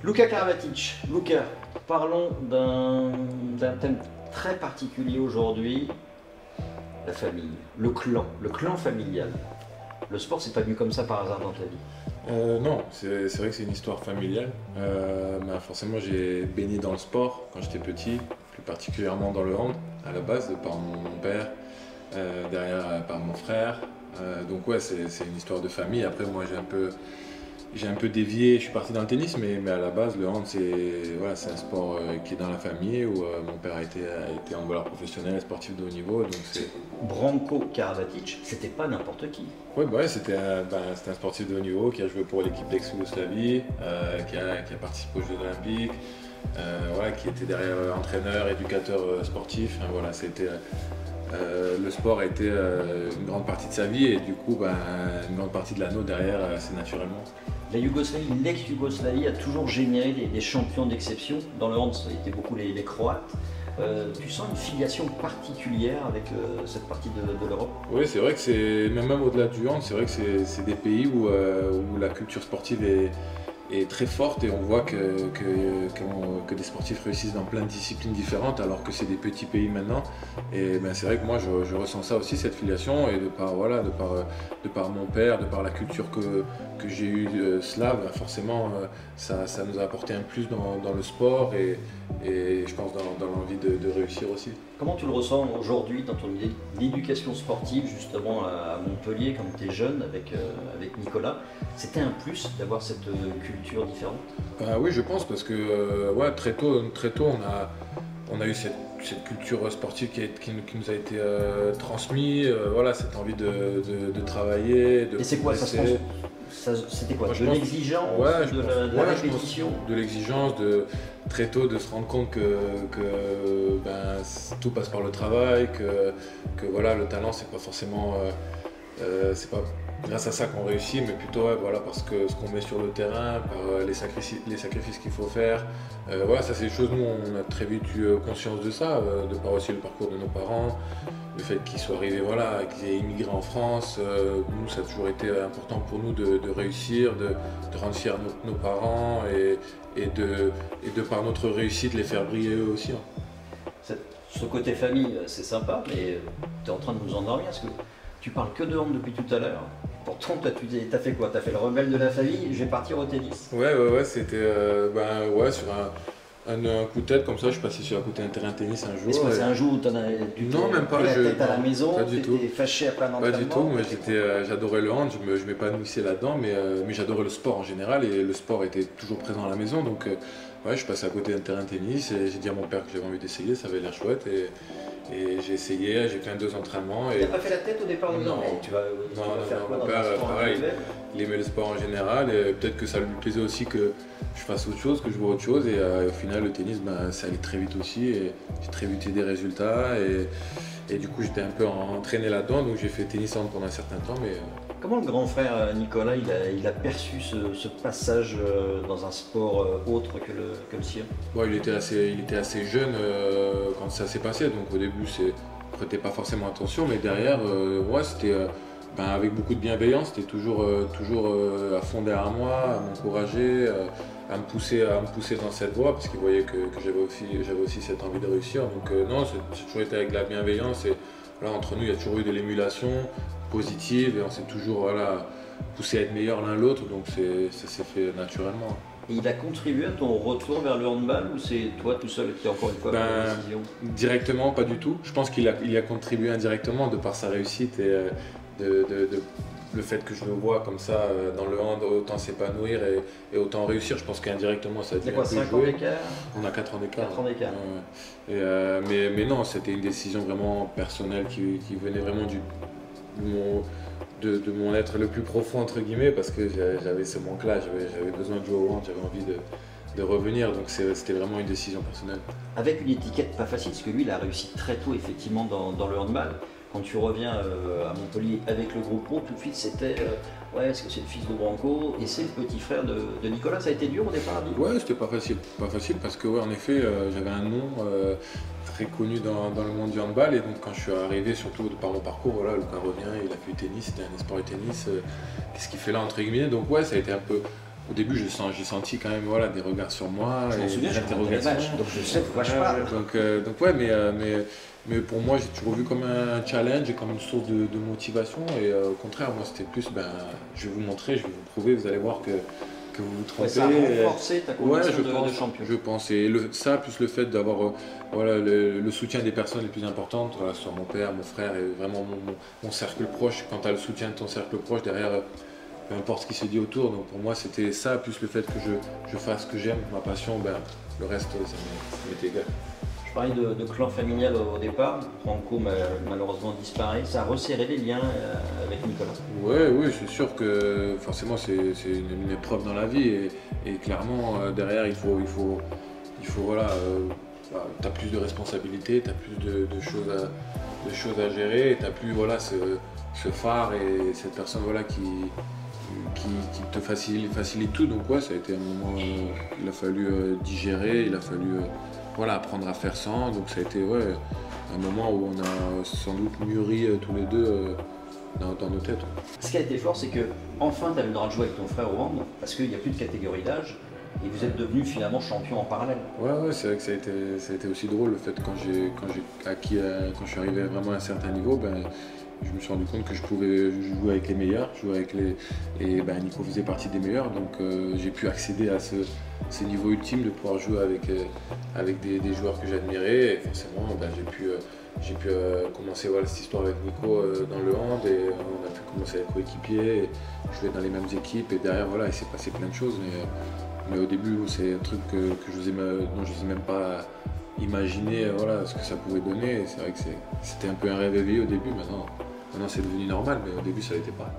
Luka Karabatic. Luka, parlons d'un thème très particulier aujourd'hui, la famille, le clan familial. Le sport, c'est pas venu comme ça par hasard dans ta vie? Non, c'est vrai que c'est une histoire familiale. Forcément, j'ai baigné dans le sport quand j'étais petit, plus particulièrement dans le hand, à la base, par mon père, derrière par mon frère. Donc ouais, c'est une histoire de famille. Après, moi, j'ai un peu dévié, je suis parti dans le tennis, mais à la base, le hand, c'est un sport qui est dans la famille, où mon père a été handballeur professionnel, sportif de haut niveau. Donc Branko Karabatic, c'était pas n'importe qui. ouais, c'était un sportif de haut niveau qui a joué pour l'équipe d'ex-Yougoslavie, qui a participé aux Jeux Olympiques, qui était derrière entraîneur, éducateur sportif. Voilà, le sport a été une grande partie de sa vie et du coup, une grande partie de l'anneau derrière, c'est naturellement. La Yougoslavie, l'ex-Yougoslavie a toujours généré des champions d'exception. Dans le hand, ça a été beaucoup les Croates. Tu sens une filiation particulière avec cette partie de l'Europe? Oui, c'est vrai que même au-delà du hand, c'est vrai que c'est des pays où la culture sportive est très forte et on voit que des sportifs réussissent dans plein de disciplines différentes alors que c'est des petits pays maintenant. Et c'est vrai que moi je ressens ça aussi, cette filiation, et de par mon père, de par la culture que j'ai eue slave, forcément ça nous a apporté un plus dans le sport et je pense dans l'envie de réussir aussi. Comment tu le ressens aujourd'hui dans ton idée d'éducation sportive, justement à Montpellier, quand tu es jeune avec Nicolas? C'était un plus d'avoir cette culture différente? Oui, je pense, parce que très tôt on a eu cette culture sportive qui nous a été transmise, cette envie de travailler, de Et c'est quoi progresser. C'était quoi? Moi, De l'exigence, de la répétition? De l'exigence, très tôt de se rendre compte que tout passe par le travail, que le talent c'est pas forcément c'est pas grâce à ça qu'on réussit, mais plutôt parce que ce qu'on met sur le terrain, par les sacrifices qu'il faut faire. Ça c'est des choses, nous on a très vite eu conscience de ça, de par aussi le parcours de nos parents, le fait qu'ils soient arrivés, qu'ils aient immigré en France. Nous ça a toujours été important pour nous de réussir, de rendre fiers nos parents et de par notre réussite les faire briller eux aussi. Ce côté famille, c'est sympa, mais tu es en train de nous endormir parce que tu parles que de hand depuis tout à l'heure. Pourtant, tu as fait quoi? Tu as fait le rebelle de la famille, je vais partir au tennis. Ouais, c'était sur un coup de tête comme ça, je suis passé sur un côté d'un terrain de tennis un jour. Est-ce que c'est un jour où tu non, même pas, la tête à la maison, pas du tu étais fâché après un entraînement? Pas du tout, moi j'adorais le hand, je m'épanouissais là-dedans, mais j'adorais le sport en général et le sport était toujours présent à la maison. Donc je suis passé à côté d'un terrain de tennis et j'ai dit à mon père que j'avais envie d'essayer, ça avait l'air chouette. Et j'ai essayé, j'ai fait 2 entraînements. Tu n'as pas fait la tête au départ? Non, tu vas faire quoi mon dans père, un sport pareil, individuel? il aimait le sport en général et peut-être que ça lui plaisait aussi que je fasse autre chose, que je vois autre chose. Et au final, le tennis, ça allait très vite aussi et j'ai très vite eu des résultats. Et du coup, j'étais un peu entraîné là-dedans, donc j'ai fait tennis pendant un certain temps. Comment le grand frère Nicolas il a perçu ce passage dans un sport autre que le sien? Il était assez jeune quand ça s'est passé, donc au début je prêtais pas forcément attention, mais derrière c'était avec beaucoup de bienveillance, c'était toujours à fond derrière moi, à m'encourager, à me pousser dans cette voie, parce qu'il voyait que j'avais aussi cette envie de réussir. Donc non, c'est toujours été avec de la bienveillance et là entre nous il y a toujours eu de l'émulation positive et on s'est toujours poussé à être meilleurs l'un l'autre, donc ça s'est fait naturellement. Et il a contribué à ton retour vers le handball ou c'est toi tout seul qui encore une fois pris la décision? Directement, pas du tout. Je pense qu'il a contribué indirectement de par sa réussite et le fait que je le vois comme ça dans le hand autant s'épanouir et autant réussir. Je pense qu'indirectement ça a dû un peu jouer. 5 ans d'écart? On a 4 ans d'écart. 4 ans d'écart. Mais non, c'était une décision vraiment personnelle qui venait vraiment de mon être le plus profond entre guillemets, parce que j'avais ce manque-là, j'avais besoin de jouer au hand, j'avais envie de revenir, donc c'était vraiment une décision personnelle. Avec une étiquette pas facile, parce que lui il a réussi très tôt effectivement dans le handball. quand tu reviens à Montpellier avec le groupe pro, tout de suite c'était ouais, est-ce que c'est le fils de Branco et c'est le petit frère de Nicolas. Ça a été dur au départ à vivre? Ouais, c'était pas facile parce que ouais, en effet, j'avais un nom très connu dans le monde du handball et donc quand je suis arrivé, surtout par mon parcours, voilà, Lucas revient, il a fait tennis, c'était un espoir du tennis, qu'est-ce qu'il fait là entre guillemets, donc ouais, ça a été un peu. Au début, j'ai senti quand même voilà, des regards sur moi, Je m'en souviens, des je regardais les matchs, donc je sais de quoi je parle. Donc ouais, mais pour moi, j'ai toujours vu comme un challenge et comme une source de motivation. Et au contraire, moi, c'était plus, ben, je vais vous montrer, je vais vous prouver, vous allez voir que vous vous trompez. Ouais, ça a renforcé ta condition de champion. Je pense. Et ça, plus le fait d'avoir voilà, le soutien des personnes les plus importantes, voilà, soit mon père, mon frère et vraiment mon cercle proche. Quand tu as le soutien de ton cercle proche derrière, peu importe ce qui se dit autour. Donc pour moi, c'était ça, plus le fait que je fasse ce que j'aime, ma passion, ben, le reste, ça m'était égal. Je parlais de clan familial au départ. Branco malheureusement disparaît. Ça a resserré les liens avec Nicolas. Oui, c'est sûr que forcément c'est une épreuve dans la vie et clairement derrière il faut voilà, tu as plus de responsabilités, tu as plus de choses à gérer, tu n'as plus voilà, ce phare et cette personne voilà, qui te facilite tout. Donc ouais, ça a été un moment, il a fallu digérer, il a fallu voilà, apprendre à faire sans. Donc ça a été ouais, un moment où on a sans doute mûri tous les deux dans nos têtes. Ce qui a été fort, c'est que enfin tu avais le droit de jouer avec ton frère au hand, parce qu'il n'y a plus de catégorie d'âge, et vous êtes devenu finalement champion en parallèle. Ouais, c'est vrai que ça a été aussi drôle le fait quand je suis arrivé vraiment à un certain niveau, ben, je me suis rendu compte que je pouvais jouer avec les meilleurs, et ben, Nico faisait partie des meilleurs, donc j'ai pu accéder à ce niveau ultime de pouvoir jouer avec des joueurs que j'admirais, et forcément ben, j'ai pu commencer voilà, cette histoire avec Nico dans le hand, et on a pu commencer à être coéquipiers, jouer dans les mêmes équipes, et derrière voilà, il s'est passé plein de choses, mais au début c'est un truc dont je n'osais même pas imaginer voilà, ce que ça pouvait donner, et c'est vrai que c'était un peu un rêve éveillé au début, maintenant c'est devenu normal, mais au début ça l'était pas.